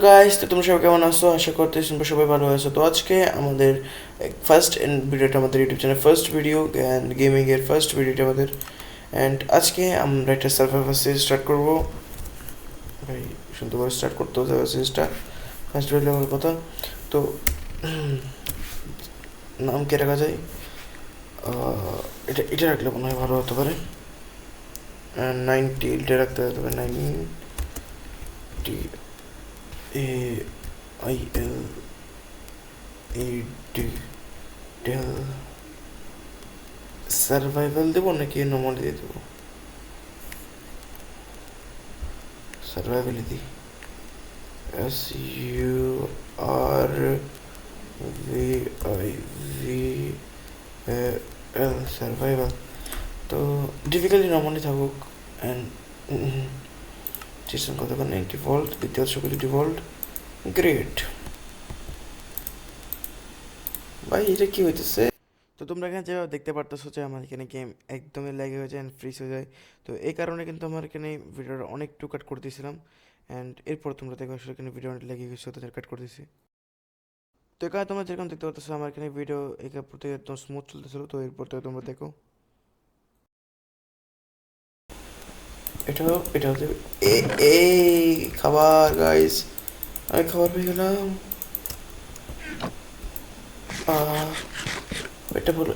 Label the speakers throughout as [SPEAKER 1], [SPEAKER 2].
[SPEAKER 1] Guys, তো তোমরা সবাই কেমন আছো? আশা করতেছি তোমরা সবাই ভালো আছো। তো আজকে আমাদের ফার্স্ট ভিডিওটা, আমাদের YouTube channel first video and gaming এর ফার্স্ট ভিডিওটা আমাদের। অ্যান্ড আজকে আমরা একটা সার্ভাইভার সিরিজ স্টার্ট করব। ভাই সুন্দর করে স্টার্ট করতে হবে সিরিজটা, ফার্স্ট ভিডিও আমার কথা। তো নাম কে রাখা যায়? এটা এটা রাখলে মনে হয় ভালো হতে পারে। 90 এটা রাখতে হবে, 90 AIL ডেল সার্ভাইভাল দেবো নাকি নর্মালি দিয়ে দেবো? সার্ভাইভালই দিই। SURVIVAL survival. তো ডিফিকাল্টি নর্মালি থাকুক। অ্যান্ড সিস্টেম কতক্ষণ 90 ভোল্ট, দ্বিতীয় সকলে ডিভোল্ট। গ্রেট ভাই, এটা কি হইতেছে? তো তোমরা এখানে যেভাবে দেখতে পারতেছো যে আমার এখানে গেম একদমই ল্যাগ হয়ে যায় অ্যান্ড ফ্রিজ হয়ে যায়। তো এই কারণে কিন্তু আমার এখানে ভিডিওটা অনেক টু কাট করে দিয়েছিলাম। অ্যান্ড এরপর তোমরা দেখো আসলে এখানে ভিডিও অনেক লেগে গেছে, তো কাট করে দিয়েছি। তো এখানে তোমরা যেরকম দেখতে পারতেছো আমার এখানে ভিডিও এরপর থেকে একদম স্মুথ চলতেছিল। তো এরপর থেকে তোমরা দেখো এটা হচ্ছে এই খাবার গাইস। আমি খাবার পেয়ে গেলাম। এটা বলো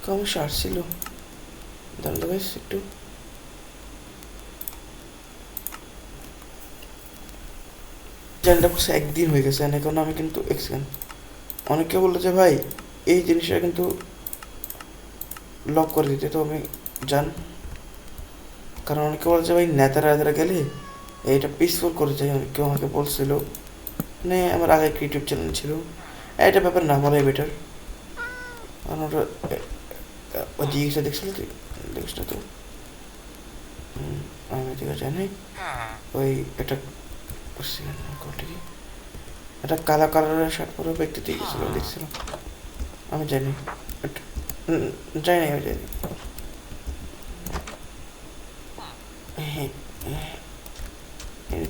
[SPEAKER 1] কম সার ছিল। দাঁড়াতে গাইস একটু। চ্যানেলটা করছে একদিন হয়ে গেছে, এখন আমি কিন্তু অনেকে বললো যে ভাই এই জিনিসটা কিন্তু লক করে দিতে। তো আমি জান, কারণ অনেকে বলছে ভাই নেতারা গেলে এইটা পিসফুল করে যায়। কেউ আমাকে বলছিল, মানে আমার আগে একটা ইউটিউব চ্যানেল ছিল, এটা ব্যাপার না বলাই বেটার। কারণ ওটা ওই জিনিসটা দেখছিল, তুই দেখিস না তো? আমি ঠিক আছে জানি। ওই এটা একটা কালা কালারের শার্ট পরে ব্যক্তি দেখেছিল, দেখছিলাম। আমি জানি, জানি না, আমি জানি।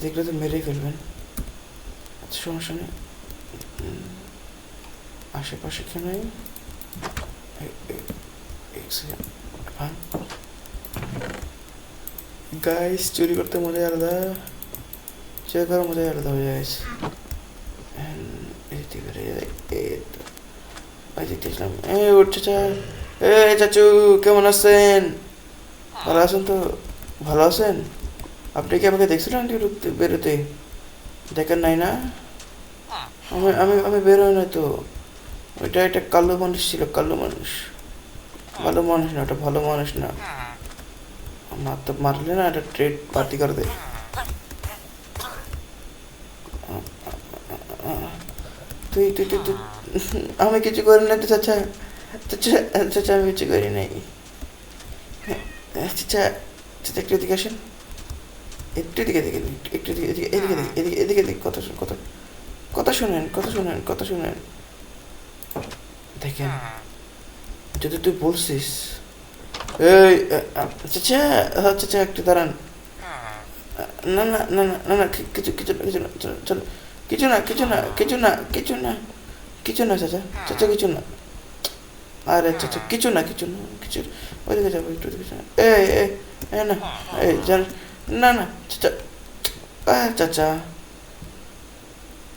[SPEAKER 1] দেখলে তো মেরেই ফেলবেন। আচ্ছা সমস্যা নেই, আশেপাশে কেউ নেই। গাইস, চুরি করতে মজা আলাদা, চুরি করার মজাই আলাদা হয়ে যায়। দেখতেছিলাম উঠছে চাচু, কেমন আছেন? ভালো আছেন তো? ভালো আছেন? আপনি কি আমাকে দেখছিলেন বেরোতে? দেখেন নাই না? আমি আমি আমি বেরোয় না তো। ওইটা একটা কালো মানুষ ছিল, কালো মানুষ। ভালো মানুষ না, ওটা ভালো মানুষ না। আমার তো মারলে না, একটা ট্রেড পার্টি করে দেয়। তুই তুই তুই তুই আমি কিছু করি না তো চাচা। চাচা চাচা আমি কিছু করি নাই। চাচা চাচা একটু এদিকে আসেন, একটু এদিকে এদিকে একটু এদিকে এদিকে এদিকে এদিকে এদিকে এদিকে কথা শুন, কথা কথা শুনেন, কথা শুনেন, কথা শুনেন। দেখেন, যদি তুই বলছিস এই চাচা, চাচা একটু দাঁড়ান। না না না না না না, কিছু কিছু না, কিছু না, চলো কিছু না, কিছু না, কিছু না, কিছু না, কিছু না চাচা, চাচা কিছু না। আরে চাচা কিছু না, কিছু না, কিছু। ওইদিকে যাবো একটু, ওইদিকে যাবো। এই না, এই জান, না না চাচা, চাচা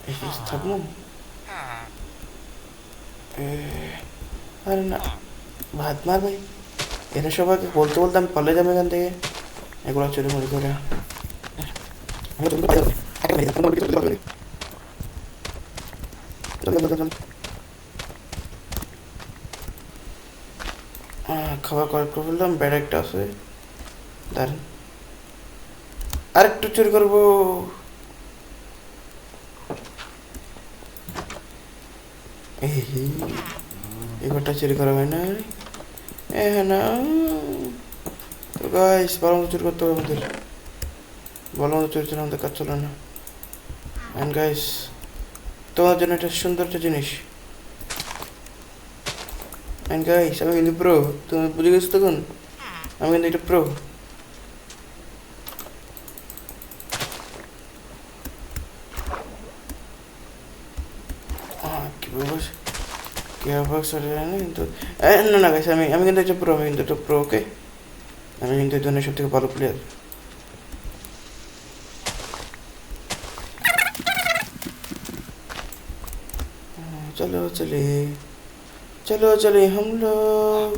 [SPEAKER 1] এই থাকবো। আরে না, ভাত মার ভাই। এরা সবাইকে বলতে বলতে আমি পালিয়ে যাবো এখান থেকে, এগুলো চুরি মুড়ি করে। খাবার কয়েক করে ফেললাম, ব্যাড একটা আছে, দাঁড়ান আরেকটু চুরি করবো। এবারটা চুরি করা হয় না। না, তো গাইস ভালো মতো চুরি করতে হবে আমাদের। ভালো মতো চুরি আমাদের কাজ চলে না। অ্যান্ড গাইস, তোমার জন্য একটা সুন্দর একটা জিনিস। অ্যান্ড গাইস, আমি কিন্তু প্রো, তুমি বুঝে গেছো তখন? আমি কিন্তু এটা প্রো। বস গিয়ার বক্স জানি কিন্তু না না গাইস আমি কিন্তু একটা প্রো, আমি কিন্তু একটা প্রো, ওকে? আমি কিন্তু এই ধরনের সব থেকে ভালো প্লেয়ার। चलो चले चलो चले हम लोग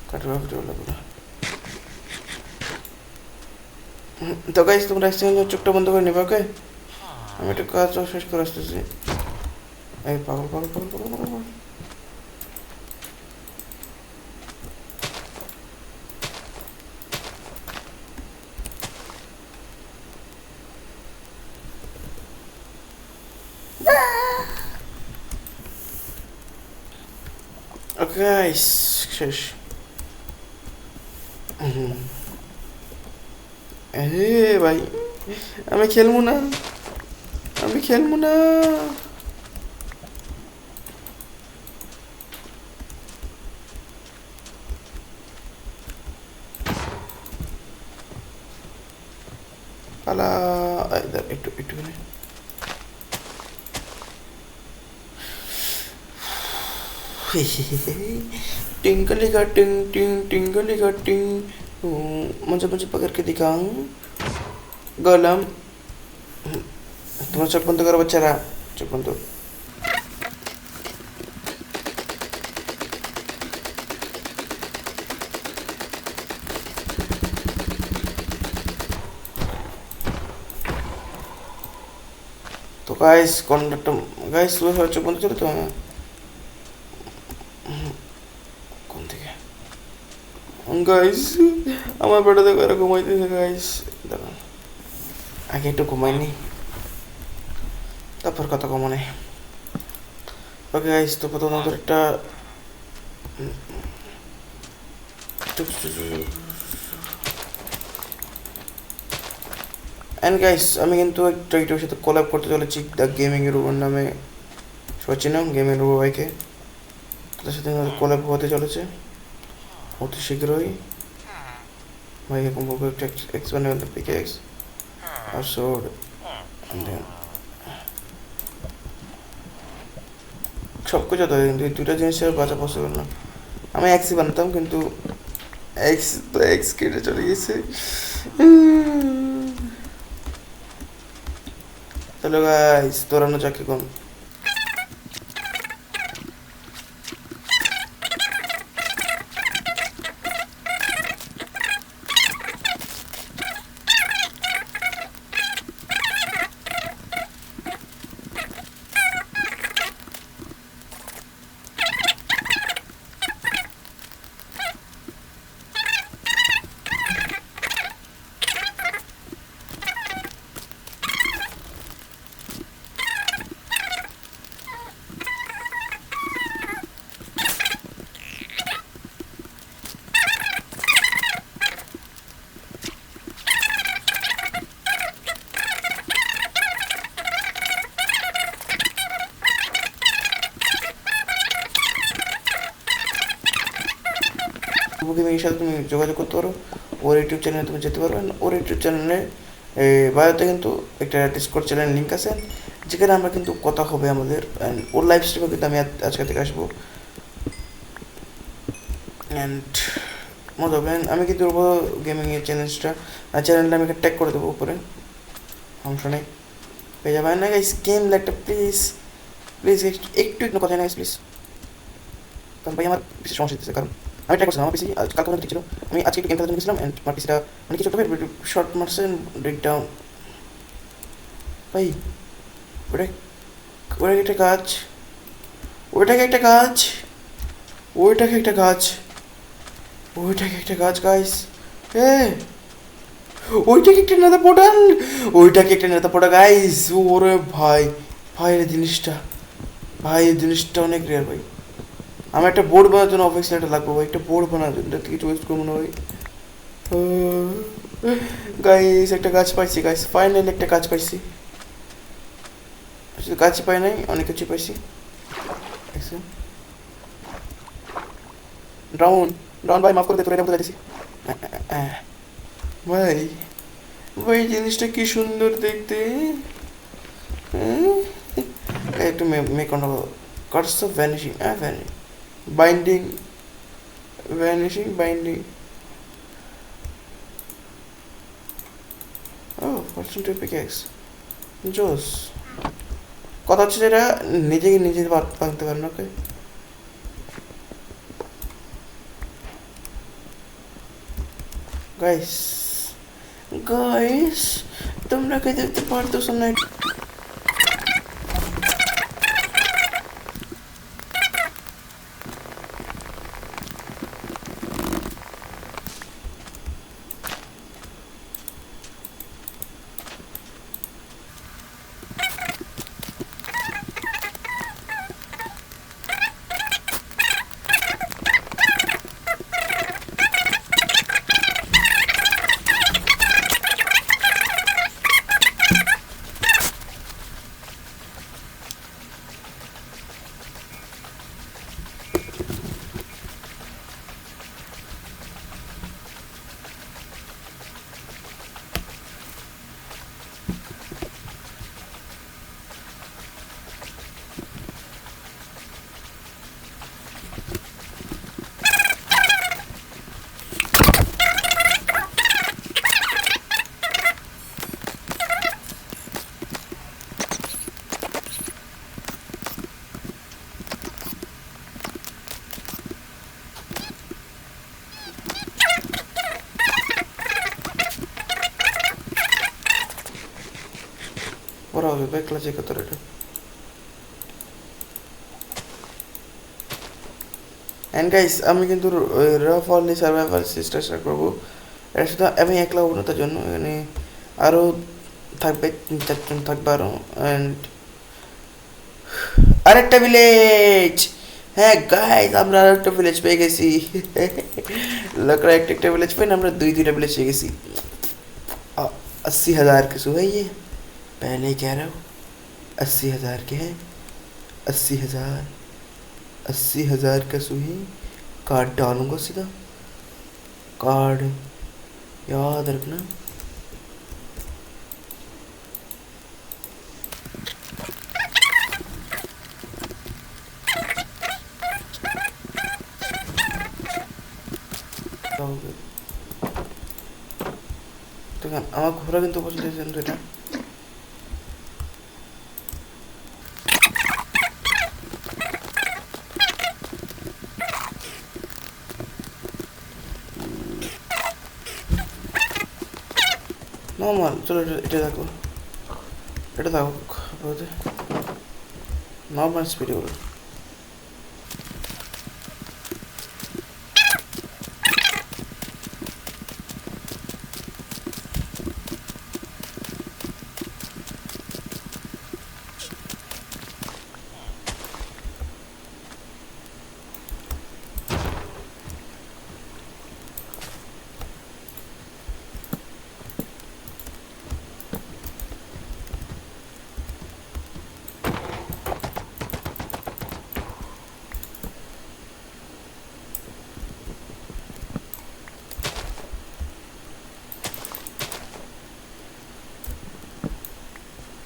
[SPEAKER 1] কাটবা ফিটে পুরো। তো গাইস তোমরা এক্সচেঞ্জের চোখটা বন্ধ করে নেবে, ওকে? আমি একটু কাজ শেষ করে আসতেছি। এই পাগল পাগল পাগল পাগল পাগল পাগল। ওকে গাইস শেষ। ভাই আমি খেলবো না, আমি খেলবো না। পালা একটু একটুখানি टिंकली का टिंग टिंग टिंकली का टिंग। मुझे मुझे पकड़ के दिखाऊं गलम। তোমার চোখ বন্ধ করো বাচ্চারা, চোখ বন্ধ। তো গাইস কন্ডাক্টর গাইস চোখ বন্ধ ছিল তো কোন থেকে গাইস আমার বেটা দেখো এরা ঘুমাইতেছে গাইস। দাঁড়ান আগে একটু ঘুমাইনি তারপর কথা কমনে। ওকে গাইস তো প্রথমত একটা অ্যান্ড গাইস আমি কিন্তু একটা এটার সাথে কোলাব করতে চলেছি দ্য গেমিং রুবার নামে, সচিনম গেমিং রুবার ভাইকে, তাদের সাথে কোলাব হতে চলেছে অতি শীঘ্রই। ভাইকে কম্বো একটা এক্সপেন্ড পিকেক্স আর সোর্ড অ্যান্ড দেন সব কিছু তো, কিন্তু এই দুটা জিনিসের বাঁচা পসিবল না। আমি এক্সই বানাতাম কিন্তু এক্স তো এক্স কেটে চলে গেছে। চলো গাইস দৌড়ানো যাক এখন। গেমিংয়ের সাথে তুমি যোগাযোগ করতে পারো, ওর ইউটিউব চ্যানেলে তুমি যেতে পারো। ওর ইউটিউব চ্যানেলে বায়োতে কিন্তু একটা ডিসকর্ড চ্যানেল লিঙ্ক আছে, যেখানে আমরা কিন্তু কথা হবে আমাদের। অ্যান্ড ওর লাইভ স্ট্রিমে কিন্তু আমি আজকে থেকে আসবো অ্যান্ড মজা হবে। আমি কিন্তু দেবো গেমিংয়ের চ্যানেলটা আমি ট্যাগ করে দেবো উপরে, সমস্যা নেই, পেয়ে যাবেন না গাইস। গেম লাইকটা প্লিজ প্লিজ একটু কথা না প্লিজ, কারণ ভাই আমার বেশি সমস্যা দিচ্ছে। কারণ আমি ট্রাই করছিলাম আমার পিসি কালকে ঠিক ছিল, আমি আজকে একটু গেম খেলার জন্য গেছিলাম অ্যান্ড আমার পিসিটা মানে কিছু একটা শর্ট মারছে ব্রেক ডাউন। ভাই ওটা ওটা একটা গাছ, ওইটাকে একটা গাছ, ওইটাকে একটা গাছ, ওইটাকে একটা গাছ গাইস। হ্যাঁ ওইটাকে একটা নেতা পোটাল, ওইটাকে একটা নেতা পোটা গাইস। ওরে ভাই ভাই এই জিনিসটা, ভাই এই জিনিসটা অনেক রেয়ার ভাই। আমার একটা বোর্ড বানানোর জন্য অফিসে একটা লাগবে ভাই, একটা বোর্ড বানানোর জন্য কিছু ওয়েস্ট করবো না ভাই। গাইস একটা গাছ পাইছি গাইস, ফাইনালি একটা গাছ পাইছি। গাছ পাই নাই, অনেক কিছু পাইছি। ডাউন ডাউন ভাই মাফ করে দে, তোর এটা বলতে চাইছি ভাই। ভাই জিনিসটা কি সুন্দর দেখতে, একটু make on curse of vanishing binding vanishing binding ও ফরচুন টু পিকেক্স জোস কথা হচ্ছে যেটা নিজেকে নিজে ভাঙতে পারেন ওকে গাইস গাইস তোমরা কে দেখতে পারতেছ না ওরা হবে বেকলা যে কত রেটে অ্যান্ড গাইস আমি কিন্তু rough only survival system start করবো এটা শুধু আমি একলা হবো না তার জন্য এখানে আরও থাকবে 3-4 জন থাকবে আরও অ্যান্ড আরেকটা ভিলেজ হ্যাঁ গাইস আমরা আরেকটা ভিলেজ পেয়ে গেছি লোকরা একটা ভিলেজ পাই না আমরা 2-2টা ভিলেজ পেয়ে গেছি 80,000 के सुबह ये पहले ही कह रहा हूँ 80,000 के हैं 80,000 का सुही कार्ड डालूंगा सीधा कार्ड याद रखना আমার ঘোরা কিন্তু পছন্দ হয়েছে এটা নর্মাল চলো এটা দেখো নর্মাল স্পিডে বলো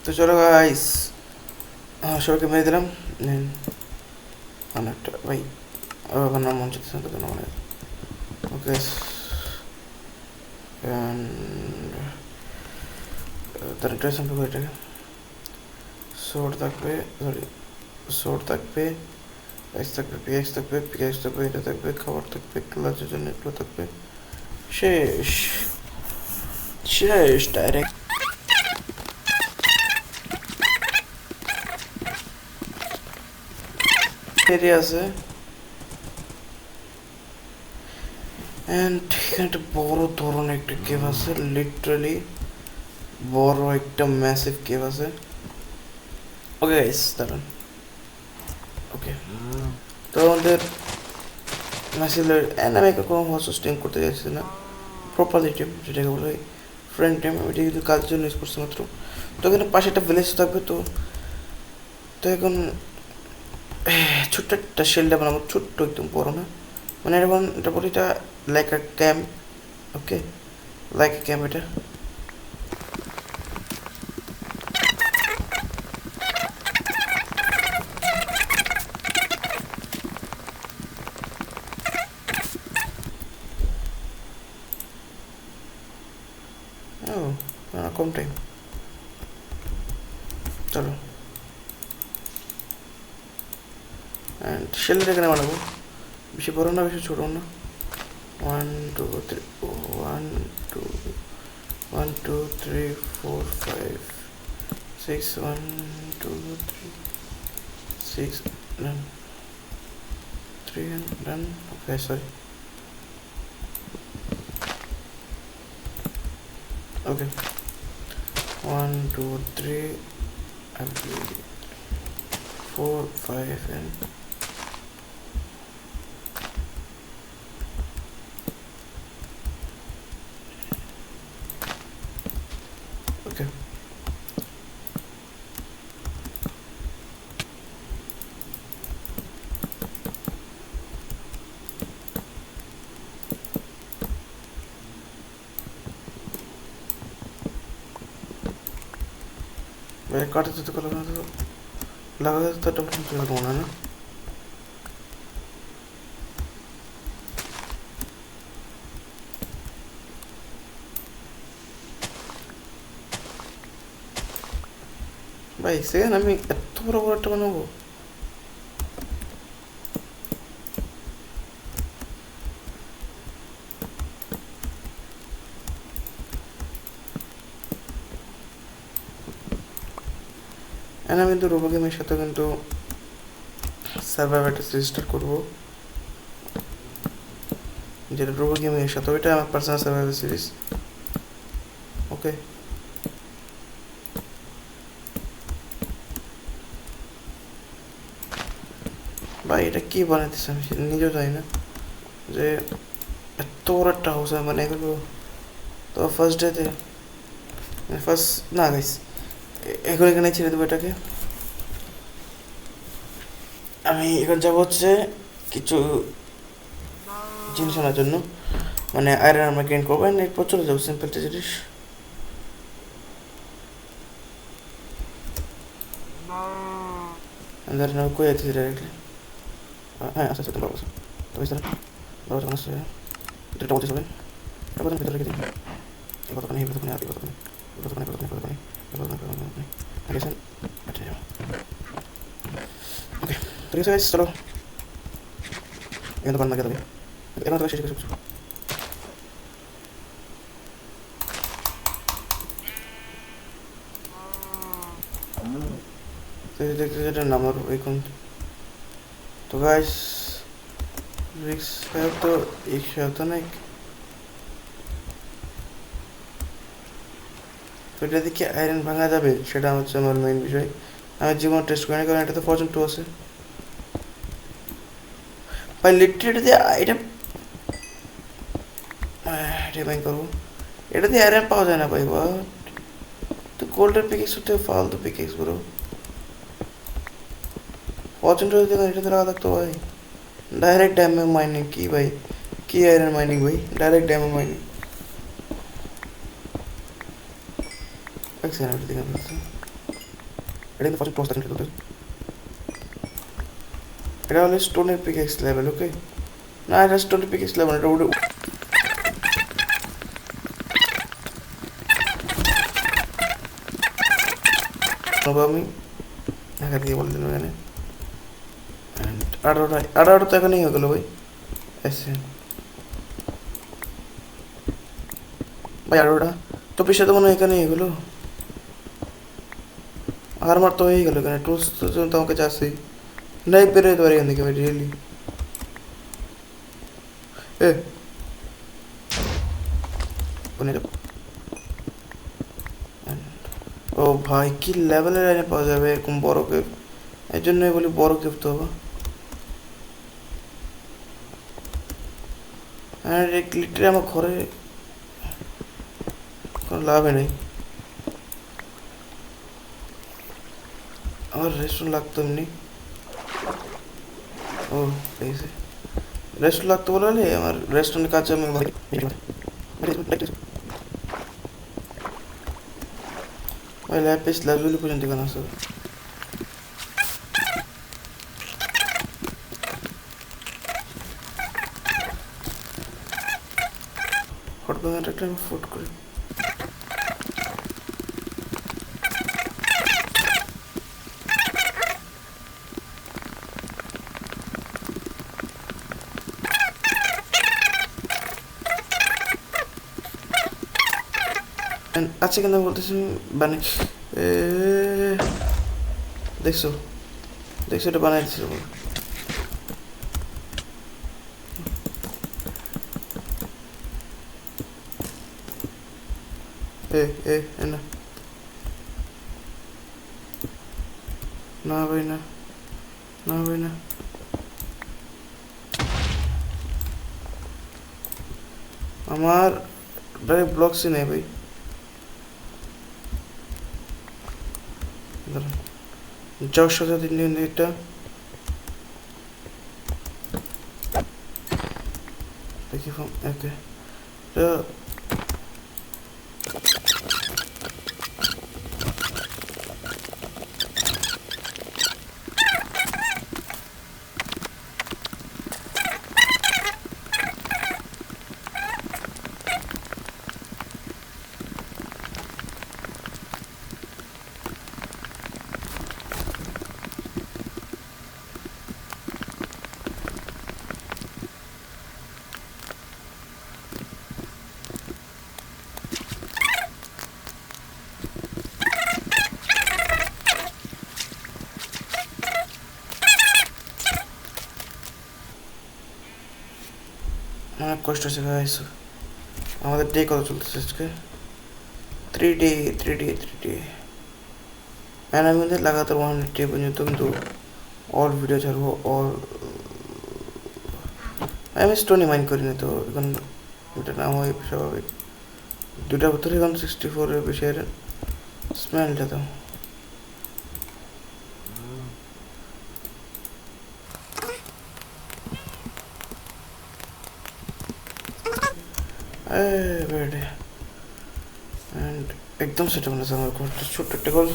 [SPEAKER 1] তো চলো গাইস সবাইকে মেরে দিলাম অনেকটা ভাই আমার নাম মন চাচ্ছে না তো মনে ওকে তার ড্রেস সম্পর্কে এটাকে শর্ট থাকবে শর্ট থাকবে এক্স থাকবে পিএক্স থাকবে পিএক্স থাকবে এটা থাকবে খাবার থাকবে ক্লাসের জন্য এগুলো থাকবে শেষ শেষ ডাইরেক্ট এরিয়া আছে অ্যান্ড এখানে একটা বড় ধরনের একটা কেভ আছে লিটারালি বড় একটা ম্যাসিভ কেভ আছে ওকে গাইস দাঁড়ান ওকে তো আমাদের ম্যাসিলের আমি কোনো হর্স টিম করতে চাইছি না প্রপারলি টিম যেটাকে বলে ফ্রেন্ড টিম ওইটা কিন্তু কাজের জন্য ইউজ করছি মাত্র তো এখানে পাশে একটা ভিলেজ থাকবে তো এখন ছোট্ট একটা শেলটা বানাবো ছোট্ট একদম বড় না মানে এরকম এটা বলি এটা লাইক আ ক্যাম্প ওকে লাইক আ ক্যাম্প এটা কম টাইম, চলো। অ্যান্ড শেলটা এখানে বানাবো, বেশি বড় না বেশি ছোটো না। 1 2 3 1 2 1 2 3 4 5 6 1 2 3 6 done 3 and done. Okay, sorry. Okay, 1 2 3 and 4 5 and okay. ভাই কাটাতে তো কলম তো লাগাতে তো একটা লাগবো না, না? ভাই সেখানে আমি এত বড় বড় একটা বানাবো? আমি কিন্তু রোবো গেমের সাথে কিন্তু সার্ভাইভারটা রেজিস্টার করবো, যেটা রোবো গেমের সাথে, ওইটা আমার পার্সোনাল সার্ভাইভার সিরিজ। ওকে, ভাই এটা কি বানাইতেছে আমি নিজেও জানি না, যে এত বড় একটা হাউস আমি মানে এগুলো তো ফার্স্ট ডেতে ফার্স্ট না গাইস, এখন এখানে ছেড়ে দেবো এটাকে। আমি এখন যাবো হচ্ছে কিছু জিনিস আনার জন্য, মানে আয়রন আমরা গেইন করবো, এরপর চলে যাবো সিম্পল একটা জিনিস। ধরেন আমি কই যাচ্ছি ডাইরেক্টলি, হ্যাঁ আচ্ছা আচ্ছা তুমি বাবা তবে স্যার বাবা যখন আসছে এটা বলতে হবে, তারপর ভিতরে রেখে দিই এই কতখানি এই কতখানি আর এই কতখানি এই কতখানি কতখানি কতখানি এই কতখানি কতখানি দেখেছেন, আচ্ছা যাও। ওকে ঠিক আছে গাইস, চলো এখানে বান না গেলে এখানে তো শেষ কিছু কিছু দেখতে যেটা নামার ওই কোন। তো গাইস রিক্স তো এই তো নাই, তো এটা দেখি আয়রন ভাঙা যাবে সেটা হচ্ছে আমার মেইন বিষয়। আমি জীবন টেস্ট করি না, কারণ এটা তো ফরচুন 2 আছে ভাই, লিটারেলি দিয়ে এটা এটা বাইং করবো, এটা দিয়ে আয়রন পাওয়া যায় না ভাই, বা তো গোল্ডের পিকেক্স হতে ফালতু পিকেক্স ব্রো, ফরচুন 2 দেখো এটা তো লাগা থাকতো ভাই। ডাইরেক্ট ডায়মন্ড মাইনিং কি ভাই, কি আয়রন মাইনিং ভাই, ডাইরেক্ট ডায়মন্ড মাইনিং। এক সেকেন্ড এটা দেখে ফেলছি, এটা কিন্তু ফরচুন 2 আছে কিন্তু এটা হলো স্টোনের পিকেক্স লেভেল। ওকে না, এটা স্টোনের পিকেক্স লেভেল, এটা উঠে আমি ঢাকা দিয়ে বলে দিলাম এখানে। আঠারোটা তো এখানেই হয়ে গেলো ভাই, এসে ভাই 18টা তো পিসে তো মনে হয় এখানেই হয়ে গেলো, আর মার তো হয়েই গেলো এখানে, টুলস তো আমাকে চাচ্ছেই নাই বেরোয় তো পারি এখান থেকে ভাই রিয়েলি। এ ও ভাই কি লেভেলের আইনে পাওয়া যাবে এরকম বড় কেপ, এর জন্যই বলি বড় কেপ তো হবে। হ্যাঁ লিটারে আমার ঘরে কোনো লাভই নেই, আমার রেস্টুরেন্ট লাগতো এমনি। ও ঠিক আছে, রেস্টুরেন্ট লাগতো বলে আমার রেস্টুরেন্টের কাছে আমি ভাই ল্যাপিস লাজুলি পর্যন্ত এখানে আসে। হট ব্যাগ একটা আমি ফুট করি, আছে কিন্তু বলতেছি মানে দেখছো দেখছো এটা বানাই দিছিল বলে এ এ না না ভাই না না ভাই না আমার ডাইরেক্ট ব্লকসই নেই ভাই যাওয়ার সাথে দিন এটা দেখি ওকে অনেক কষ্ট হচ্ছে গাইস আমাদের ডে কত চলতেছে আজকে 3 ডে অ্যান্ড আমি কিন্তু লাগাতার 100 ডে পর্যন্ত কিন্তু অল ভিডিও ছাড়বো অল আমি স্টোনি মাইন্ড করিনি তো এখন এটা নাম হয় স্বাভাবিক দুটার ভিতরে এখন 64-এর বেশি স্মেলটা তো বেডে অ্যান্ড একদম সেটা মনে হচ্ছে আমার ঘরটা ছোট্ট একটা ঘর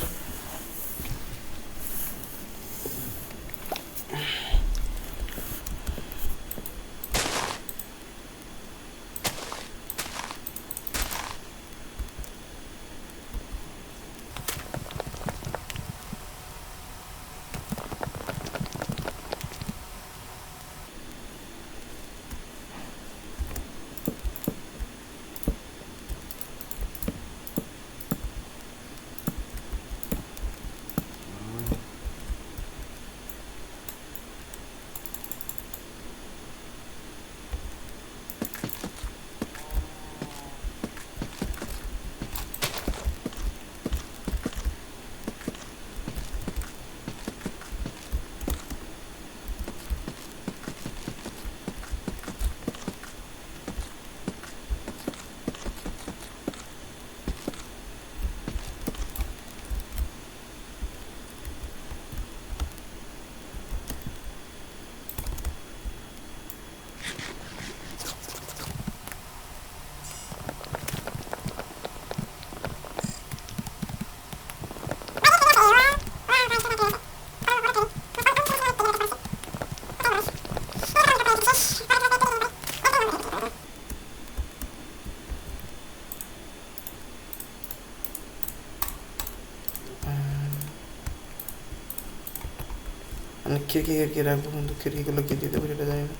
[SPEAKER 1] মানে খিড়কি রাখবো কিন্তু খিড়কিগুলো কি দিতে পারি এটা জানি না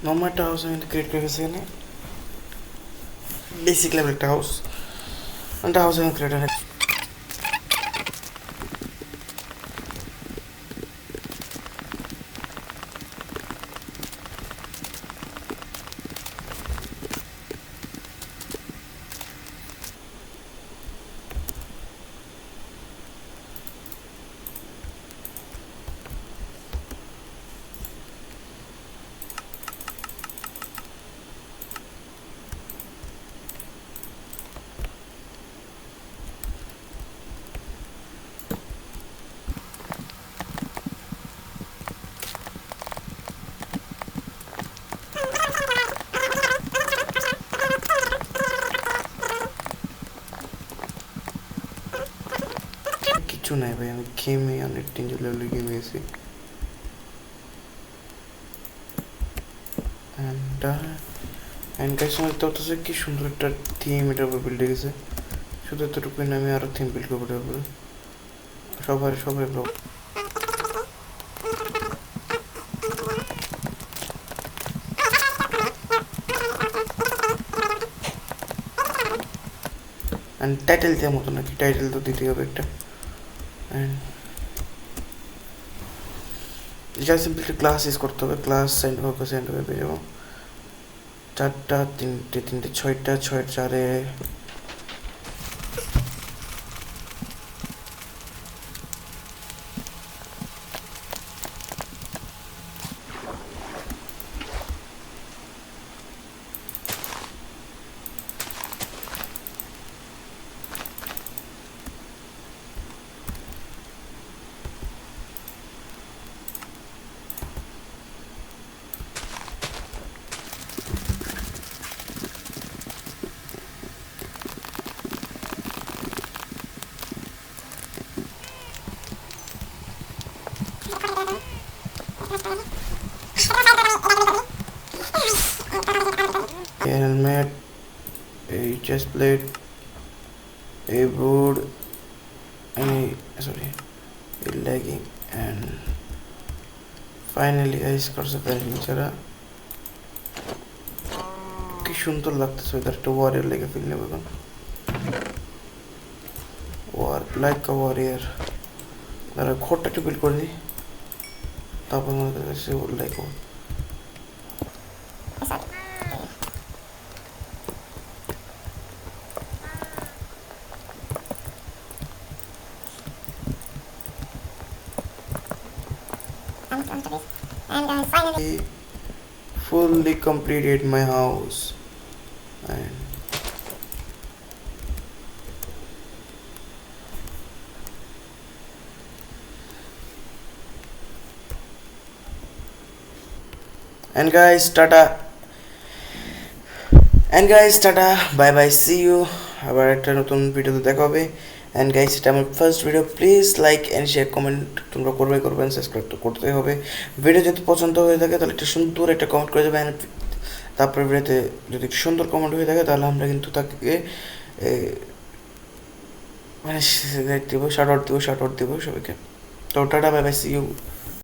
[SPEAKER 1] নর্মাল একটা হাউস আমি ক্রিয়েট করে ফেলছি এখানে বেসিক লেভেল একটা হাউস একটা হাউস আমি ক্রিয়েট কিচ্ছু নাই ভাই, আমি গেমে অনেক ডেঞ্জার লেভেলের গেমে গেছি। অ্যান্ড গাইস আমার তো হচ্ছে কি সুন্দর একটা থিম এটার উপর বিল্ড গেছে। শুধু এতটুকুই না, আমি আরও থিম বিল্ড করবো এটার উপরে। সবার সবাই ব্লগ অ্যান্ড টাইটেল দেওয়ার মতো নাকি, টাইটেল তো দিতেই হবে একটা। অ্যান্ড যা সিম্পলি ক্লাস ইউজ করতে হবে, ক্লাস সেন্ড হবে পেয়ে যাবো। 4টা 3টে 3টে 6টা 6 4-এ হেলমেট, এই চেস্ট প্লেট, এই বুট, এই সরি এই লেগিং, অ্যান্ড ফাইনালি গাইস করছে প্যান্টিং ছাড়া। কি সুন্দর লাগতেছে, ওদের একটা ওয়ারিয়ার লেগে ফিল নেব এখন। Were like a warrior. তারা ঘরটা একটু বিল্ড করে দিই, তারপর মনে করছে like
[SPEAKER 2] and finally
[SPEAKER 1] fully completed my house. And guys, tata. And guys, tata. Bye bye. See you. আবার একটা নতুন ভিডিওতে দেখা হবে। অ্যান্ড গাইস, এটা আমার first video. Please like and share comment তোমরা করবেন, সাবস্ক্রাইব তো করতেই হবে। ভিডিও যদি পছন্দ হয়ে থাকে তাহলে একটা সুন্দর একটা কমেন্ট করে দেবেন। তারপরে ভিডিওতে যদি সুন্দর কমেন্ট হয়ে থাকে তাহলে আমরা কিন্তু তাকে মানে দেবো, শার্ট আউট দেবো সবাইকে। তো tata, bye bye, see you.